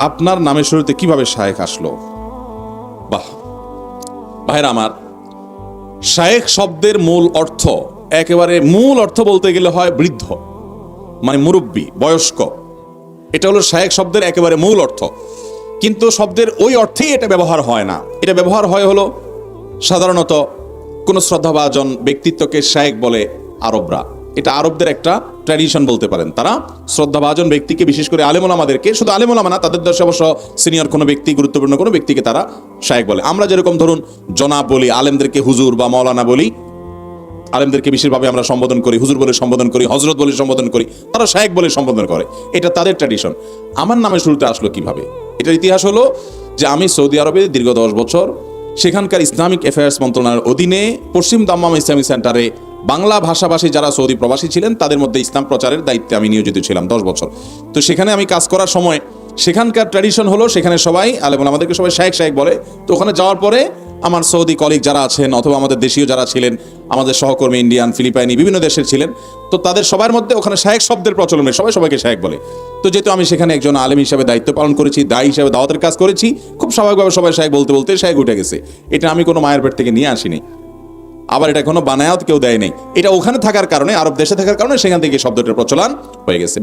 আপনার নামের শুরুতে কিভাবে শায়েখ আসলো? বাহ ভাইরা আমার, শায়েখ শব্দের মূল অর্থ, একেবারে মূল অর্থ বলতে গেলে হয় বৃদ্ধ, মানে মুরব্বী, বয়স্ক। এটা হলো শায়েখ শব্দের একেবারে মূল অর্থ। কিন্তু শব্দের ওই অর্থেই এটা ব্যবহার হয় না। এটা ব্যবহার হয় হলো সাধারণত কোনো শ্রদ্ধাভাজন ব্যক্তিত্বকে শায়েখ বলে আরবরা। এটা আরবদের একটা ট্র্যাডিশন বলতে পারেন। তারা শ্রদ্ধাভাজন ব্যক্তিকে, বিশেষ করে আলেমুল আমাদেরকে, শুধু আলেমুল আমা না, তাদের দেশে অবশ্য সিনিয়র কোনো ব্যক্তি, গুরুত্বপূর্ণ কোনো ব্যক্তিকে তারা শায়েখ বলে। আমরা যেরকম ধরুন জনাব বলি, আলেমদেরকে হুজুর বা মৌলানা বলি, আলেমদেরকে বিশেষভাবে আমরা সম্বোধন করি, হুজুর বলে সম্বোধন করি, হজরত বলে সম্বোধন করি, তারা শায়েখ বলে সম্বোধন করে। এটা তাদের ট্র্যাডিশন। আমার নামের শুরুতে আসলো কিভাবে? এটার ইতিহাস হলো যে আমি সৌদি আরবে দীর্ঘ 10 বছর সেখানকার ইসলামিক অ্যাফেয়ার্স মন্ত্রণালয়ের অধীনে পশ্চিম দাম্মাম ইসলামিক সেন্টারে বাংলা ভাষাভাষী যারা সৌদি প্রবাসী ছিলেন তাদের মধ্যে ইসলাম প্রচারের দায়িত্বে আমি নিয়োজিত ছিলাম 10 বছর। তো সেখানে আমি কাজ করার সময় সেখানকার ট্র্যাডিশন হলো সেখানে সবাই আলেম আমাদেরকে সবাই শায়েখ শায়েখ বলে। তো ওখানে যাওয়ার পরে আমার সৌদি কলিগ যারা আছেন অথবা আমাদের দেশীয় যারা ছিলেন, আমাদের সহকর্মী ইন্ডিয়ান, ফিলিপাইনি, বিভিন্ন দেশের ছিলেন, তো তাদের সবার মধ্যে ওখানে শায়েখ শব্দের প্রচলনে সবাই সবাইকে শায়েখ বলে। তো যেহেতু আমি সেখানে একজন আলেম হিসাবে দায়িত্ব পালন করেছি, দায়ী হিসাবে দাওয়াতের কাজ করেছি, খুব স্বাভাবিকভাবে সবাই শায়েখ বলতে বলতে শায়েখ উঠে গেছে। এটা আমি কোনো মায়ের পেট থেকে নিয়ে আসিনি, আবার এটা কোনো বানায়াত কেউ দেয় নেই। এটা ওখানে থাকার কারণে, আরব দেশে থাকার কারণে সেখান থেকে শব্দটার প্রচলন হয়ে গেছে।